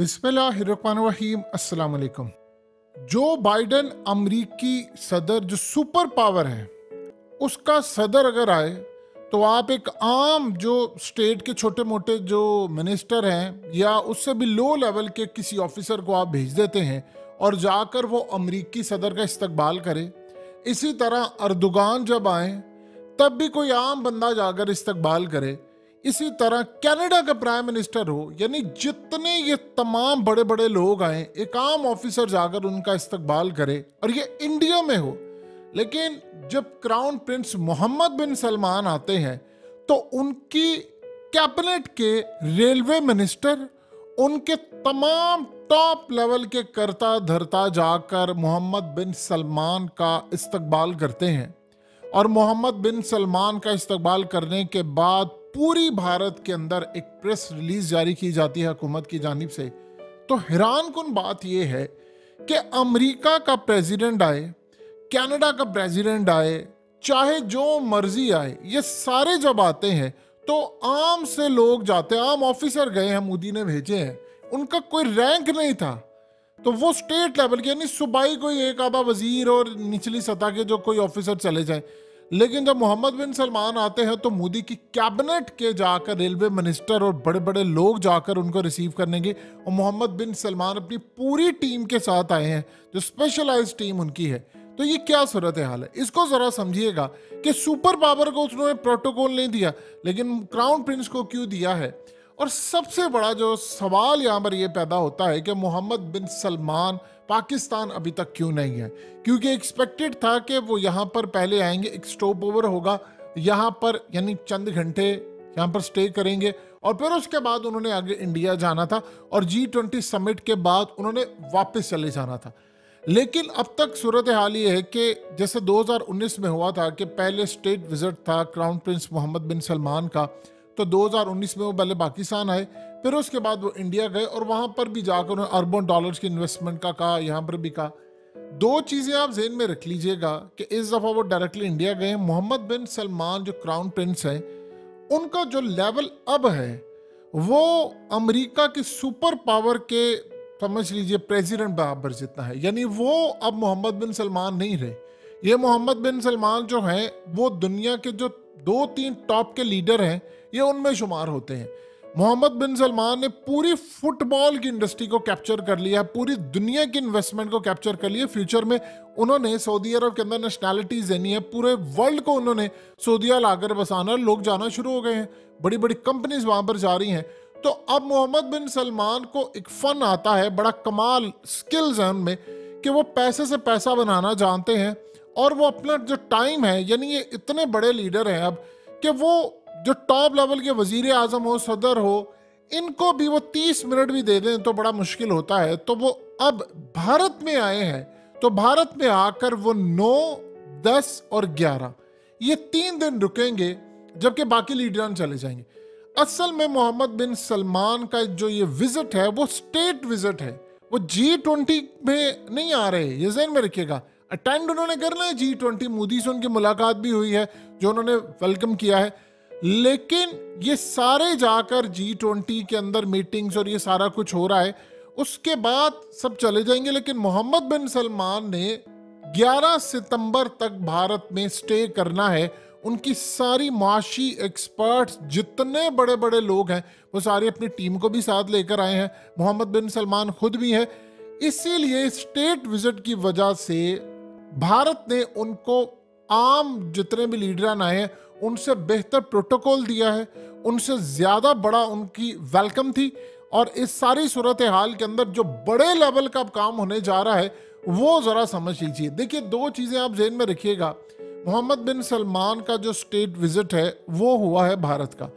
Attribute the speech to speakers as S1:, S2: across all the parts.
S1: बिस्मिल्लाहिर्रहमानिर्रहीम। अस्सलाम वालेकुम। जो बाइडन अमरीकी सदर जो सुपर पावर है उसका सदर अगर आए तो आप एक आम जो स्टेट के छोटे मोटे जो मिनिस्टर हैं या उससे भी लो लेवल के किसी ऑफिसर को आप भेज देते हैं और जाकर वो अमरीकी सदर का इस्तकबाल करे। इसी तरह अर्दोगान जब आए तब भी कोई आम बंदा जाकर इस्तकबाल करे। इसी तरह कनाडा का प्राइम मिनिस्टर हो, यानी जितने ये तमाम बड़े बड़े लोग आए एक आम ऑफिसर जाकर उनका इस्तकबाल करे, और ये इंडिया में हो। लेकिन जब क्राउन प्रिंस मोहम्मद बिन सलमान आते हैं तो उनकी कैबिनेट के रेलवे मिनिस्टर उनके तमाम टॉप लेवल के करता धरता जाकर मोहम्मद बिन सलमान का इस्तकबाल करते हैं। और मोहम्मद बिन सलमान का इस्तकबाल करने के बाद पूरी भारत के अंदर एक प्रेस रिलीज जारी की जाती है हुकूमत की जानिब से। तो हैरान कुन बात यह है कि अमेरिका का प्रेसिडेंट आए, कनाडा का प्रेसिडेंट आए, चाहे जो मर्जी आए, ये सारे जब आते हैं तो आम से लोग जाते हैं। आम ऑफिसर गए हैं, मोदी ने भेजे हैं, उनका कोई रैंक नहीं था, तो वो स्टेट लेवल के यानी सूबाई कोई एक आधा वजीर और निचली सतह के जो कोई ऑफिसर चले जाएं। लेकिन जब मोहम्मद बिन सलमान आते हैं तो मोदी की कैबिनेट के जाकर रेलवे मिनिस्टर और बड़े बड़े लोग जाकर उनको रिसीव करने के, और मोहम्मद बिन सलमान अपनी पूरी टीम के साथ आए हैं जो स्पेशलाइज्ड टीम उनकी है। तो ये क्या सूरत हाल है, इसको जरा समझिएगा कि सुपर पावर को उन्होंने प्रोटोकॉल नहीं दिया लेकिन क्राउन प्रिंस को क्यों दिया है। और सबसे बड़ा जो सवाल यहाँ पर यह पैदा होता है कि मोहम्मद बिन सलमान पाकिस्तान अभी तक क्यों नहीं है, क्योंकि एक्सपेक्टेड था कि वो यहाँ पर पहले आएंगे, एक स्टॉप ओवर होगा यहाँ पर, यानी चंद घंटे यहाँ पर स्टे करेंगे और फिर उसके बाद उन्होंने आगे इंडिया जाना था और G20 समिट के बाद उन्होंने वापस चले जाना था। लेकिन अब तक सूरत हाल ये है कि जैसे 2019 में हुआ था कि पहले स्टेट विजिट था क्राउन प्रिंस मोहम्मद बिन सलमान का, तो 2019 में वो पहले पाकिस्तान आए, फिर उसके बाद वो इंडिया गए और वहाँ पर भी जाकर उन्होंने अरबों डॉलर्स की इन्वेस्टमेंट का कहा, यहाँ पर भी कहा। दो चीज़ें आप जेहन में रख लीजिएगा कि इस दफ़ा वो डायरेक्टली इंडिया गए। मोहम्मद बिन सलमान जो क्राउन प्रिंस हैं उनका जो लेवल अब है वो अमेरिका की सुपर पावर के समझ लीजिए प्रेसिडेंट बराबर जितना है, यानी वो अब मोहम्मद बिन सलमान नहीं रहे। ये मोहम्मद बिन सलमान जो हैं वो दुनिया के जो 2-3 टॉप के लीडर हैं ये उनमें शुमार होते हैं। मोहम्मद बिन सलमान ने पूरी फुटबॉल की इंडस्ट्री को कैप्चर कर लिया, पूरी दुनिया की इन्वेस्टमेंट को कैप्चर कर लिया। फ्यूचर में उन्होंने सऊदी अरब के अंदर नेशनैलिटीज देनी है, पूरे वर्ल्ड को उन्होंने सऊदीया लाकर बसाना, लोग जाना शुरू हो गए हैं, बड़ी बड़ी कंपनीज वहां पर जा रही हैं। तो अब मोहम्मद बिन सलमान को एक फन आता है, बड़ा कमाल स्किल्स है उनमें कि वो पैसे से पैसा बनाना जानते हैं और वो अपना जो टाइम है, यानी ये इतने बड़े लीडर हैं अब कि वो जो टॉप लेवल के वजीर आजम हो, सदर हो, इनको भी वो 30 मिनट भी दे दें तो बड़ा मुश्किल होता है। तो वो अब भारत में आए हैं, तो भारत में आकर वो 9, 10 और 11 ये 3 दिन रुकेंगे जबकि बाकी लीडर चले जाएंगे। असल में मोहम्मद बिन सलमान का जो ये विजिट है वो स्टेट विजिट है, वो G20 में नहीं आ रहे, ये ज़हन में रखिएगा। अटेंड उन्होंने करना है G20, मोदी से उनकी मुलाकात भी हुई है जो उन्होंने वेलकम किया है, लेकिन ये सारे जाकर G20 के अंदर मीटिंग्स और ये सारा कुछ हो रहा है, उसके बाद सब चले जाएंगे। लेकिन मोहम्मद बिन सलमान ने 11 सितंबर तक भारत में स्टे करना है। उनकी सारी माशी एक्सपर्ट्स जितने बड़े बड़े लोग हैं वो सारे अपनी टीम को भी साथ लेकर आए हैं, मोहम्मद बिन सलमान खुद भी है। इसीलिए स्टेट विजिट की वजह से भारत ने उनको आम जितने भी लीडर आए हैं उनसे बेहतर प्रोटोकॉल दिया है, उनसे ज़्यादा बड़ा उनकी वेलकम थी। और इस सारी सूरत हाल के अंदर जो बड़े लेवल का काम होने जा रहा है वो ज़रा समझ लीजिए। देखिए, दो चीज़ें आप जेहन में रखिएगा। मोहम्मद बिन सलमान का जो स्टेट विजिट है वो हुआ है भारत का,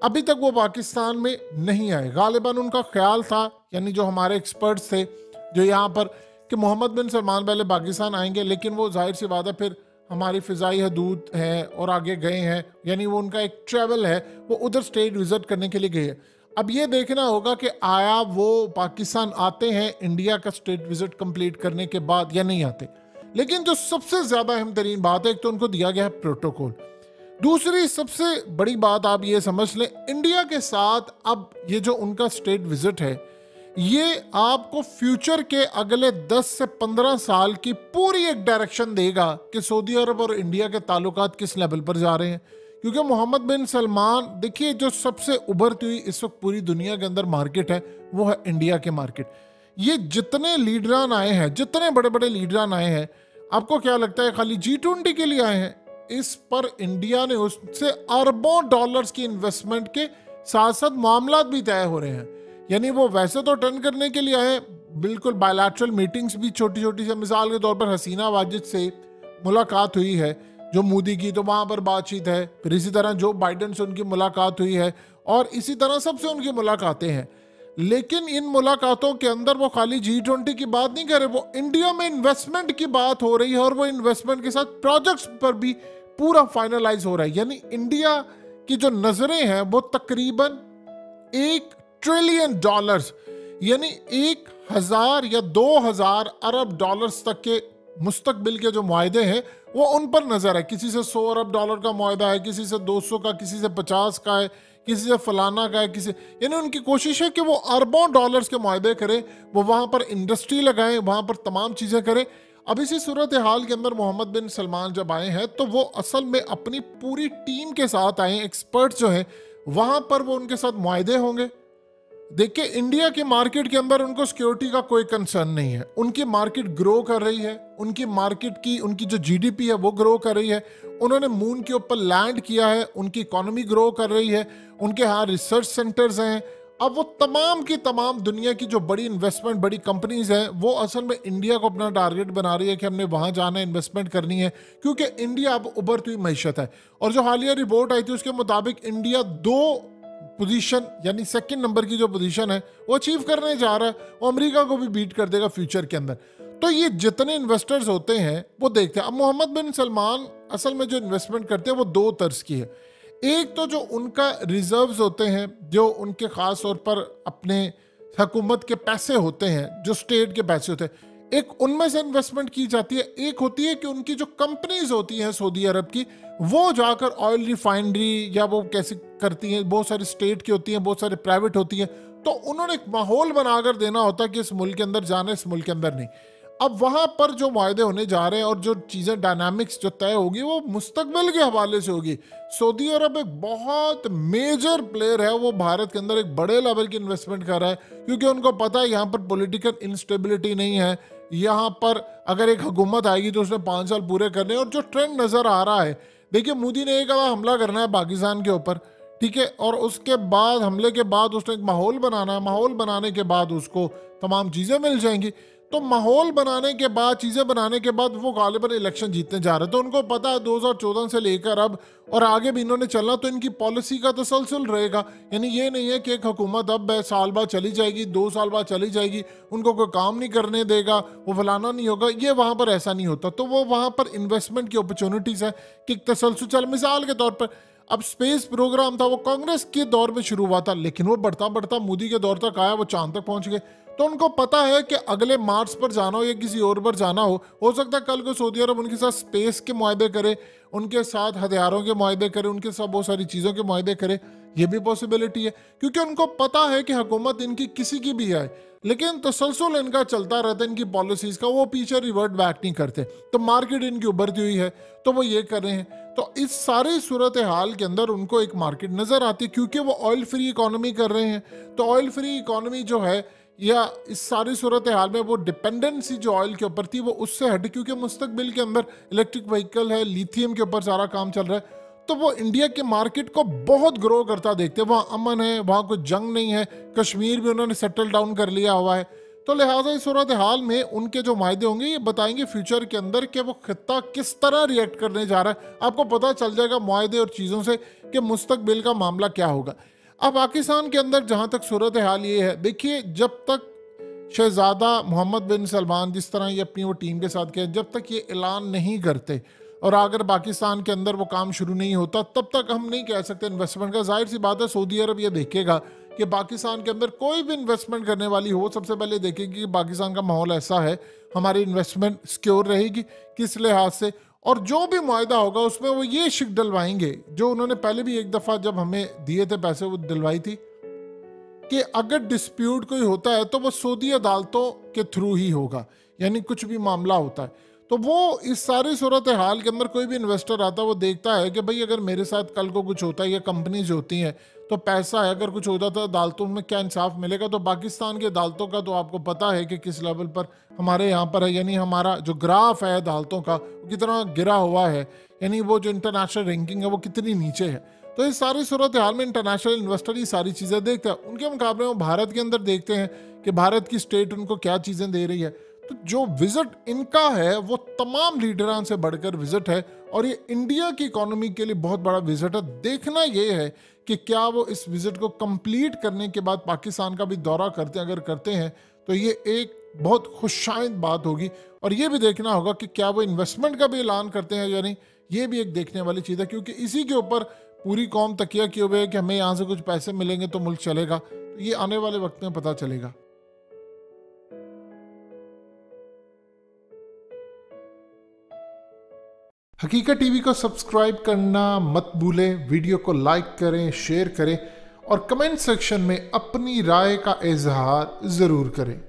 S1: अभी तक वो पाकिस्तान में नहीं आए। गालिबन उनका ख्याल था, यानी जो हमारे एक्सपर्ट्स थे जो यहाँ पर, कि मोहम्मद बिन सलमान पहले पाकिस्तान आएंगे, लेकिन वो जाहिर सी बात है फिर हमारी फ़िज़ाई हदूद है और आगे गए हैं, यानी वो उनका एक ट्रैवल है, वो उधर स्टेट विजिट करने के लिए गए हैं। अब ये देखना होगा कि आया वो पाकिस्तान आते हैं इंडिया का स्टेट विजिट कंप्लीट करने के बाद या नहीं आते। लेकिन जो सबसे ज़्यादा अहम तरीन बात है, एक तो उनको दिया गया है प्रोटोकॉल, दूसरी सबसे बड़ी बात आप ये समझ लें, इंडिया के साथ अब ये जो उनका स्टेट विजिट है ये आपको फ्यूचर के अगले 10 से 15 साल की पूरी एक डायरेक्शन देगा कि सऊदी अरब और इंडिया के ताल्लुकात किस लेवल पर जा रहे हैं। क्योंकि मोहम्मद बिन सलमान, देखिए जो सबसे उभरती हुई इस वक्त पूरी दुनिया के अंदर मार्केट है वो है इंडिया के मार्केट। ये जितने लीडरान आए हैं, जितने बड़े बड़े लीडरान आए हैं, आपको क्या लगता है खाली G20 के लिए आए हैं? इस पर इंडिया ने उससे अरबों डॉलर्स की इन्वेस्टमेंट के साथ साथ मामला भी तय हो रहे हैं। यानी वो वैसे तो अटेंड करने के लिए आए, बिल्कुल बायलैटरल मीटिंग्स भी छोटी छोटी से, मिसाल के तौर पर हसीना वाजिद से मुलाकात हुई है जो मोदी की, तो वहाँ पर बातचीत है। फिर इसी तरह जो बाइडन से उनकी मुलाकात हुई है और इसी तरह सबसे उनकी मुलाकातें हैं। लेकिन इन मुलाकातों के अंदर वो खाली G20 की बात नहीं कर रहे, वो इंडिया में इन्वेस्टमेंट की बात हो रही है और वो इन्वेस्टमेंट के साथ प्रोजेक्ट्स पर भी पूरा फाइनलाइज हो रहा है। यानी इंडिया की जो नजरें हैं वो तकरीबन $1 ट्रिलियन, यानी 1000 या 2000 अरब डॉलर्स तक के मुस्तकबिल के जो मुआहदे हैं वो उन पर नजर है। किसी से $100 अरब का मुआहदा है, किसी से 200 का, किसी से 50 का है, किसी से फलाना का है, किसी, यानी उनकी कोशिश है कि वो अरबों डॉलर्स के मुआहदे करें, वो वहाँ पर इंडस्ट्री लगाएं, वहाँ पर तमाम चीज़ें करें। अब इसी सूरत हाल के अंदर मोहम्मद बिन सलमान जब आए हैं तो वो असल में अपनी पूरी टीम के साथ आए हैं। एक्सपर्ट्स जो हैं वहाँ पर वो उनके साथ मुआहदे होंगे। देखिए इंडिया की मार्केट के अंदर उनको सिक्योरिटी का कोई कंसर्न नहीं है, उनकी मार्केट ग्रो कर रही है, उनकी मार्केट की, उनकी जो जीडीपी है वो ग्रो कर रही है, उन्होंने मून के ऊपर लैंड किया है, उनकी इकोनॉमी ग्रो कर रही है, उनके यहाँ रिसर्च सेंटर्स हैं। अब वो तमाम की तमाम दुनिया की जो बड़ी इन्वेस्टमेंट, बड़ी कंपनीज हैं, वो असल में इंडिया को अपना टारगेट बना रही है कि हमने वहाँ जाना है, इन्वेस्टमेंट करनी है, क्योंकि इंडिया अब उभरती हुई मैशत है। और जो हालिया रिपोर्ट आई थी उसके मुताबिक इंडिया 2 पोजीशन, यानी सेकंड नंबर की जो पोजीशन है वो अचीव करने जा रहा है, वो अमेरिका को भी बीट कर देगा फ्यूचर के अंदर। तो ये जितने इन्वेस्टर्स होते हैं वो देखते हैं। अब मोहम्मद बिन सलमान असल में जो इन्वेस्टमेंट करते हैं वो 2 तर्ज की है। एक तो जो उनका रिजर्व्स होते हैं, जो उनके ख़ास तौर पर अपने हुकूमत के पैसे होते हैं, जो स्टेट के पैसे होते हैं, एक उनमें से इन्वेस्टमेंट की जाती है। एक होती है कि उनकी जो कंपनीज होती हैं सऊदी अरब की, वो जाकर ऑयल रिफाइनरी या वो कैसे करती हैं, बहुत सारी स्टेट की होती हैं, बहुत सारी प्राइवेट होती हैं, तो उन्होंने एक माहौल बनाकर देना होता है कि इस मुल्क के अंदर जाना, इस मुल्क के अंदर नहीं। अब वहाँ पर जो मुआहदे होने जा रहे हैं और जो चीज़ें डायनामिक्स जो तय होगी वो मुस्तकबिल के हवाले से होगी। सऊदी अरब एक बहुत मेजर प्लेयर है, वो भारत के अंदर एक बड़े लेवल की इन्वेस्टमेंट कर रहा है, क्योंकि उनको पता है यहाँ पर पॉलिटिकल इंस्टेबिलिटी नहीं है। यहाँ पर अगर एक हुकूमत आएगी तो उसने 5 साल पूरे करने, और जो ट्रेंड नज़र आ रहा है, देखिए मोदी ने एक हमला करना है पाकिस्तान के ऊपर, ठीक है, और उसके बाद हमले के बाद उसने एक माहौल बनाना है, माहौल बनाने के बाद उसको तमाम चीज़ें मिल जाएंगी। तो माहौल बनाने के बाद, चीज़ें बनाने के बाद वो गालिबन इलेक्शन जीतने जा रहे हैं। तो उनको पता है 2014 से लेकर अब और आगे भी इन्होंने चलना, तो इनकी पॉलिसी का तसलसल रहेगा। यानी ये नहीं है कि एक हुकूमत अब साल बाद चली जाएगी, 2 साल बाद चली जाएगी, उनको कोई काम नहीं करने देगा, वो फलाना नहीं होगा, ये वहाँ पर ऐसा नहीं होता। तो वो वहाँ पर इन्वेस्टमेंट की अपॉर्चुनिटीज़ है कि तसलसल चल। मिसाल के तौर पर अब स्पेस प्रोग्राम था, वो कांग्रेस के दौर में शुरू हुआ था, लेकिन वो बढ़ता बढ़ता मोदी के दौर तक आया, वो चांद तक पहुंच गए। तो उनको पता है कि अगले मार्स पर जाना हो या किसी और पर जाना हो सकता है कल को सऊदी अरब उनके साथ स्पेस के मुआहदे करे, उनके साथ हथियारों के मुआहदे करे, उनके साथ बहुत सारी चीज़ों के मुआहदे करे, ये भी पॉसिबिलिटी है। क्योंकि उनको पता है कि हुकूमत इनकी किसी की भी आए, लेकिन तसलसल इनका चलता रहता है, इनकी पॉलिसीज़ का, वो पीछे रिवर्ट बैक नहीं करते। तो मार्केट इनकी उभरती हुई है, तो वो ये कर रहे हैं। तो इस सारी सूरत हाल के अंदर उनको एक मार्केट नज़र आती है, क्योंकि वो ऑयल फ्री इकोनॉमी कर रहे हैं। तो ऑयल फ्री इकोनॉमी जो है, या इस सारी सूरत हाल में वो डिपेंडेंसी जो ऑयल के ऊपर थी वो उससे हटी, क्योंकि मुस्तकबिल के अंदर इलेक्ट्रिक व्हीकल है, लिथियम के ऊपर सारा काम चल रहा है। तो वो इंडिया के मार्केट को बहुत ग्रो करता देखते हैं। वहाँ अमन है, वहाँ कोई जंग नहीं है, कश्मीर भी उन्होंने सेटल डाउन कर लिया हुआ है। तो लिहाजा इस सूरत हाल में उनके जो मायदे होंगे ये बताएंगे फ्यूचर के अंदर कि वो खित्ता किस तरह रिएक्ट करने जा रहा है। आपको पता चल जाएगा मुआहदे और चीज़ों से कि मुस्तकबिल का मामला क्या होगा। अब पाकिस्तान के अंदर जहाँ तक सूरत हाल ये है, देखिए जब तक शहजादा मोहम्मद बिन सलमान जिस तरह ये अपनी वो टीम के साथ किया, जब तक ये ऐलान नहीं करते और अगर पाकिस्तान के अंदर वो काम शुरू नहीं होता, तब तक हम नहीं कह सकते इन्वेस्टमेंट का। जाहिर सी बात है सऊदी अरब ये देखेगा कि पाकिस्तान के अंदर कोई भी इन्वेस्टमेंट करने वाली हो, सबसे पहले देखेगी कि पाकिस्तान का माहौल ऐसा है, हमारी इन्वेस्टमेंट सिक्योर रहेगी किस लिहाज से, और जो भी मुआहदा होगा उसमें वो ये शिक डलवाएंगे जो उन्होंने पहले भी एक दफ़ा जब हमें दिए थे पैसे वो दिलवाई थी, कि अगर डिस्प्यूट कोई होता है तो वो सऊदी अदालतों के थ्रू ही होगा, यानी कुछ भी मामला होता है तो वो इस सारी सूरत हाल के अंदर कोई भी इन्वेस्टर आता है वो देखता है कि भाई अगर मेरे साथ कल को कुछ होता है या कंपनीज होती हैं तो पैसा है, अगर कुछ होता तो अदालतों में क्या इंसाफ मिलेगा। तो पाकिस्तान की अदालतों का तो आपको पता है कि किस लेवल पर हमारे यहाँ पर है, यानी हमारा जो ग्राफ है अदालतों का वो कितना गिरा हुआ है, यानी वो जो इंटरनेशनल रैंकिंग है वो कितनी नीचे है। तो इस सारी सूरत हाल में इंटरनेशनल इन्वेस्टर ये सारी चीज़ें देखते हैं, उनके मुकाबले में भारत के अंदर देखते हैं कि भारत की स्टेट उनको क्या चीज़ें दे रही है। तो जो विजिट इनका है वो तमाम लीडरान से बढ़कर विजिट है और ये इंडिया की इकोनॉमी के लिए बहुत बड़ा विजिट है। देखना ये है कि क्या वो इस विजिट को कंप्लीट करने के बाद पाकिस्तान का भी दौरा करते हैं, अगर करते हैं तो ये एक बहुत खुशाइंद बात होगी। और ये भी देखना होगा कि क्या वो इन्वेस्टमेंट का भी ऐलान करते हैं, यानी ये भी एक देखने वाली चीज़ है, क्योंकि इसी के ऊपर पूरी कौम तकिया किए हुए है कि हमें यहाँ से कुछ पैसे मिलेंगे तो मुल्क चलेगा। तो ये आने वाले वक्त में पता चलेगा। हकीकत टीवी को सब्सक्राइब करना मत भूलें, वीडियो को लाइक करें, शेयर करें और कमेंट सेक्शन में अपनी राय का इजहार ज़रूर करें।